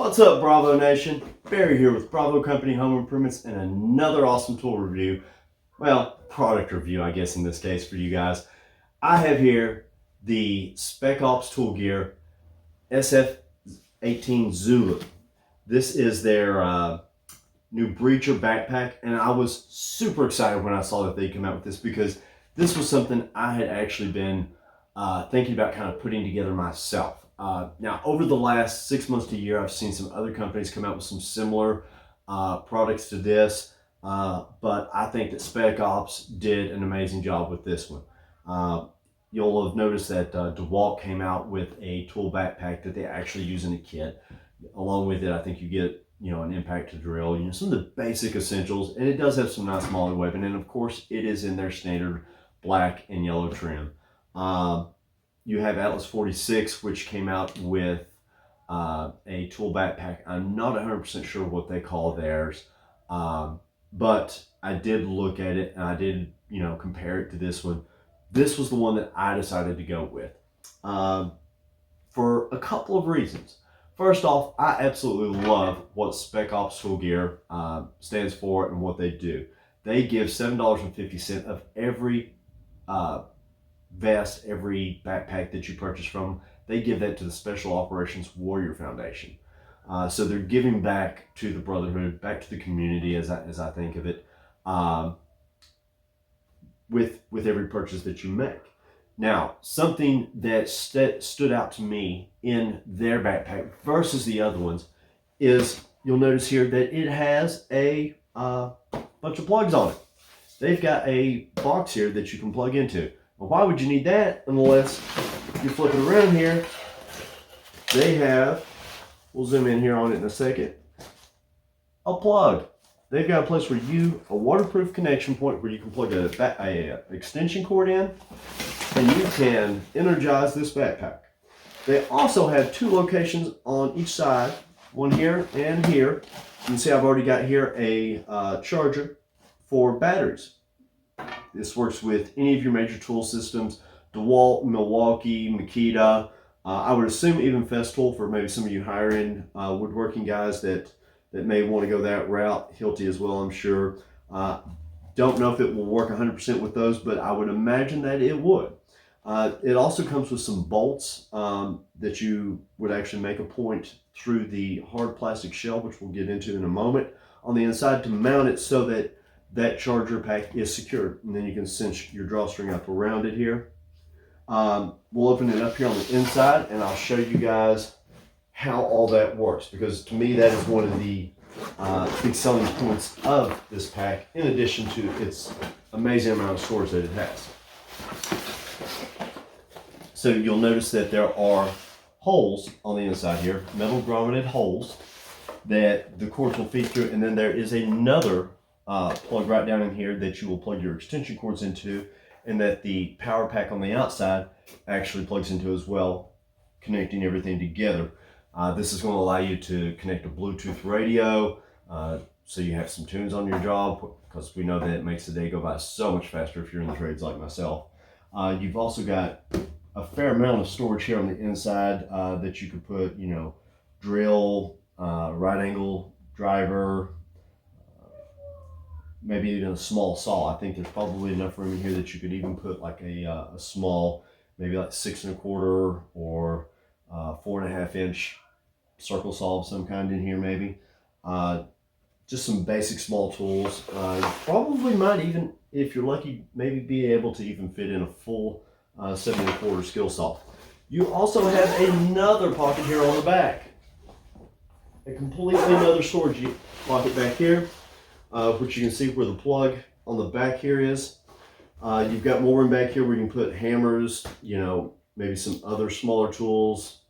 What's up, Bravo Nation? Barry here with Bravo Company Home Improvements and another awesome tool review. Well, product review, I guess, in this case for you guys. I have here the Spec Ops Tool Gear SF18 Zulu. This is their new Breacher backpack, and I was super excited when I saw that they come out with this because this was something I had actually been thinking about kind of putting together myself. Now, over the last 6 months to a year, I've seen some other companies come out with some similar products to this, but I think that Spec Ops did an amazing job with this one. You'll have noticed that DeWalt came out with a tool backpack that they actually use in a kit. Along with it, I think you get an impact to drill, some of the basic essentials, and it does have some nice MOLLE webbing, and of course, it is in their standard black and yellow trim. You have Atlas 46, which came out with a tool backpack. I'm not 100% sure what they call theirs, but I did look at it and I did, compare it to this one. This was the one that I decided to go with for a couple of reasons. First off, I absolutely love what Spec Ops Tool Gear stands for and what they do. They give $7.50 of every vest, every backpack that you purchase from, they give that to the Special Operations Warrior Foundation. So they're giving back to the brotherhood, back to the community, as I think of it, with every purchase that you make. Now, something that stood out to me in their backpack versus the other ones is you'll notice here that it has a bunch of plugs on it. They've got a box here that you can plug into. Well, why would you need that unless you flip it around here? They have, we'll zoom in here on it in a second, a plug. They've got a place where a waterproof connection point where you can plug a extension cord in, and you can energize this backpack. They also have two locations on each side, one here and here. You can see I've already got here a charger for batteries. This works with any of your major tool systems, DeWalt, Milwaukee, Makita. I would assume even Festool for maybe some of you higher end woodworking guys that may want to go that route. Hilti as well, I'm sure. Don't know if it will work 100% with those, but I would imagine that it would. It also comes with some bolts that you would actually make a point through the hard plastic shell, which we'll get into in a moment, on the inside to mount it so that that charger pack is secured, and then you can cinch your drawstring up around it here. We'll open it up here on the inside, and I'll show you guys how all that works, because to me that is one of the big selling points of this pack, in addition to its amazing amount of storage that it has. So you'll notice that there are holes on the inside here, metal grommeted holes that the cords will feed through, and then there is another plug right down in here that you will plug your extension cords into, and that the power pack on the outside actually plugs into as well, connecting everything together. This is going to allow you to connect a Bluetooth radio, so you have some tunes on your job, because we know that it makes the day go by so much faster if you're in the trades like myself. You've also got a fair amount of storage here on the inside that you could put, drill, right angle driver, maybe even a small saw. I think there's probably enough room in here that you could even put like a small, maybe like 6 1/4 or 4 1/2 inch circle saw of some kind in here maybe. Just some basic small tools. Probably might even, if you're lucky, maybe be able to even fit in a full 7 1/4 skill saw. You also have another pocket here on the back. A completely another storage pocket back here. Which you can see where the plug on the back here is. You've got more room back here where you can put hammers, maybe some other smaller tools,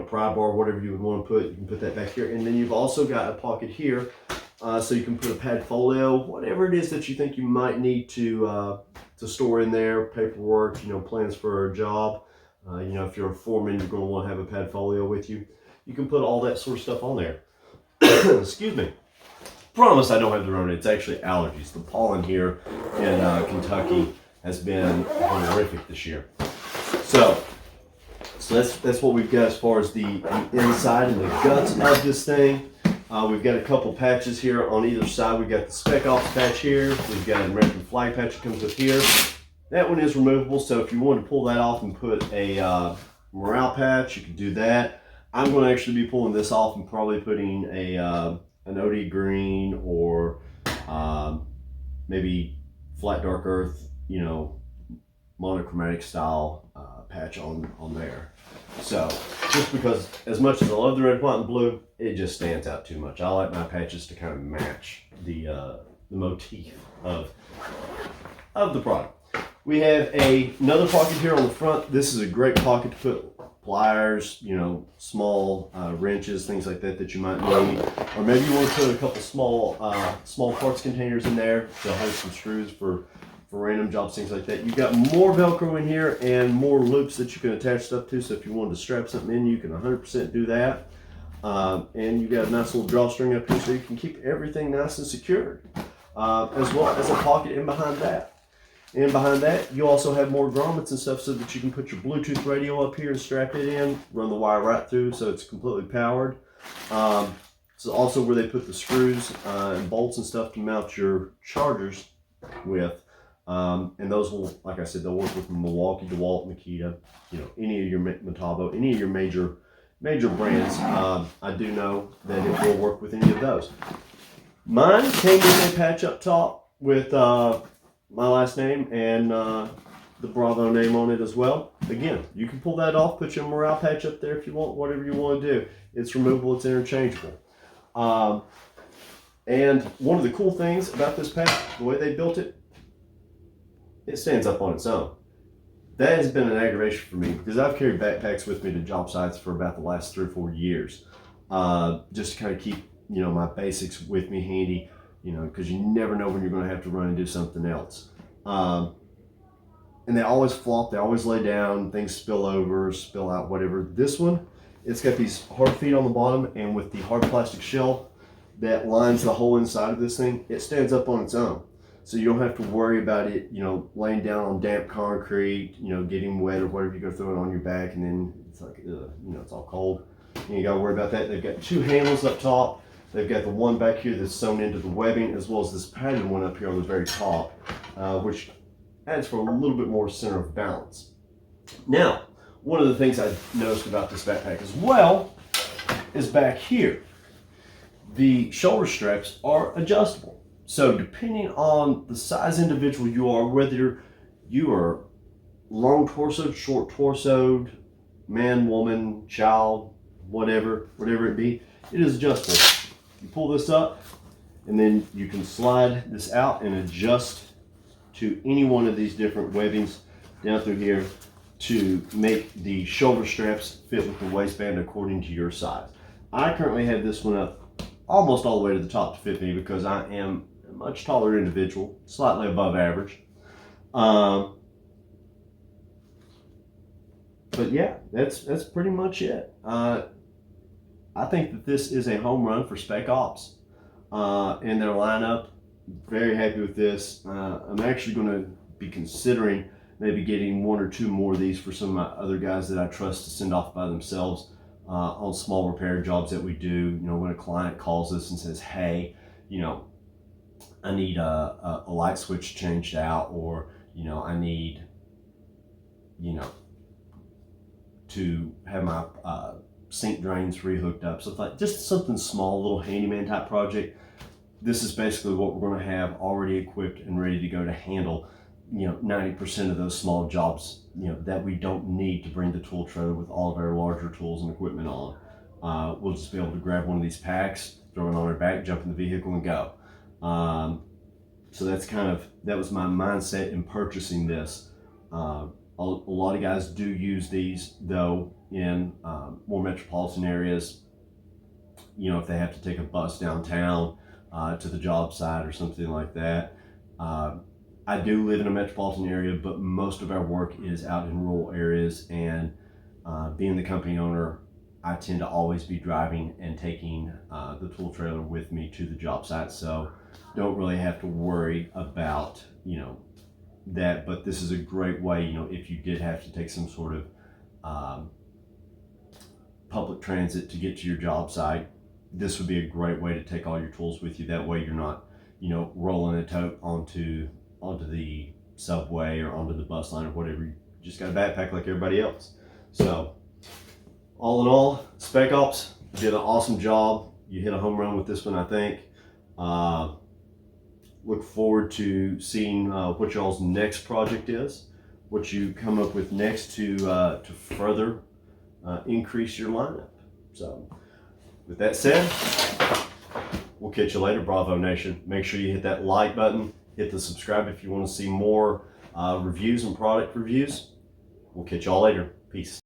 pry bar, whatever you would want to put. You can put that back here. And then you've also got a pocket here, so you can put a pad folio, whatever it is that you think you might need to store in there, paperwork, plans for a job. If you're a foreman, you're going to want to have a pad folio with you. You can put all that sort of stuff on there. Excuse me. Promise I don't have the Rona. It's actually allergies. The pollen here in Kentucky has been horrific this year. So So that's what we've got as far as the inside and the guts of this thing. We've got a couple patches here on either side. We've got the Spec Ops patch here. We've got an American flag patch that comes with here. That one is removable, so if you wanted to pull that off and put a morale patch, you could do that. I'm going to actually be pulling this off and probably putting an OD green or maybe flat dark earth, monochromatic style patch on there. So just because as much as I love the red, white, and blue, it just stands out too much. I like my patches to kind of match the motif of the product. We have another pocket here on the front. This is a great pocket to put pliers, small wrenches, things like that you might need. Or maybe you want to put a couple small parts containers in there to hold some screws for random jobs, things like that. You've got more Velcro in here and more loops that you can attach stuff to. So if you wanted to strap something in, you can 100% do that. And you've got a nice little drawstring up here so you can keep everything nice and secured. As well as a pocket in behind that. And behind that, you also have more grommets and stuff so that you can put your Bluetooth radio up here and strap it in, run the wire right through so it's completely powered. It's also where they put the screws and bolts and stuff to mount your chargers with. And those will, like I said, they'll work with Milwaukee, DeWalt, Makita, any of your Metabo, any of your major brands. I do know that it will work with any of those. Mine came with a patch up top with my last name and the Bravo name on it as well. Again, you can pull that off, put your morale patch up there if you want, whatever you want to do. It's removable, it's interchangeable. And one of the cool things about this patch, the way they built it, it stands up on its own. That has been an aggravation for me because I've carried backpacks with me to job sites for about the last 3 or 4 years, just to kind of keep my basics with me handy, because you never know when you're going to have to run and do something else. And they always flop, they always lay down, things spill over, spill out, whatever. This one, it's got these hard feet on the bottom, and with the hard plastic shell that lines the whole inside of this thing, it stands up on its own. So you don't have to worry about it, laying down on damp concrete, getting wet or whatever. You go throw it on your back and then it's like, it's all cold. And you got to worry about that. They've got 2 handles up top. They've got the one back here that's sewn into the webbing, as well as this padded one up here on the very top, which adds for a little bit more center of balance. Now, one of the things I noticed about this backpack as well is back here. The shoulder straps are adjustable. So depending on the size individual you are, whether you are long torsoed, short torsoed, man, woman, child, whatever it be, it is adjustable. You pull this up and then you can slide this out and adjust to any one of these different webbings down through here to make the shoulder straps fit with the waistband according to your size. I currently have this one up almost all the way to the top to fit me because I am a much taller individual, slightly above average. But yeah, that's pretty much it. I think that this is a home run for Spec Ops in their lineup. Very happy with this. I'm actually going to be considering maybe getting 1 or 2 more of these for some of my other guys that I trust to send off by themselves on small repair jobs that we do. When a client calls us and says, hey, I need a light switch changed out, or I need to have my sink drains rehooked up, so like just something small, little handyman type project. This is basically what we're going to have already equipped and ready to go to handle 90% of those small jobs that we don't need to bring the tool trailer with all of our larger tools and equipment on. We'll just be able to grab one of these packs, throw it on our back, jump in the vehicle and go. So that was my mindset in purchasing this. A lot of guys do use these though in more metropolitan areas. If they have to take a bus downtown to the job site or something like that. I do live in a metropolitan area, but most of our work is out in rural areas, and being the company owner, I tend to always be driving and taking the tool trailer with me to the job site, so don't really have to worry about that. But this is a great way, if you did have to take some sort of public transit to get to your job site, this would be a great way to take all your tools with you. That way you're not, rolling a tote onto the subway or onto the bus line or whatever. You just got a backpack like everybody else. So all in all, Spec Ops did an awesome job. You hit a home run with this one, I think. Look forward to seeing what y'all's next project is, what you come up with next to further increase your lineup. So with that said, we'll catch you later, Bravo Nation. Make sure you hit that like button, hit the subscribe if you want to see more reviews and product reviews. We'll catch y'all later. Peace.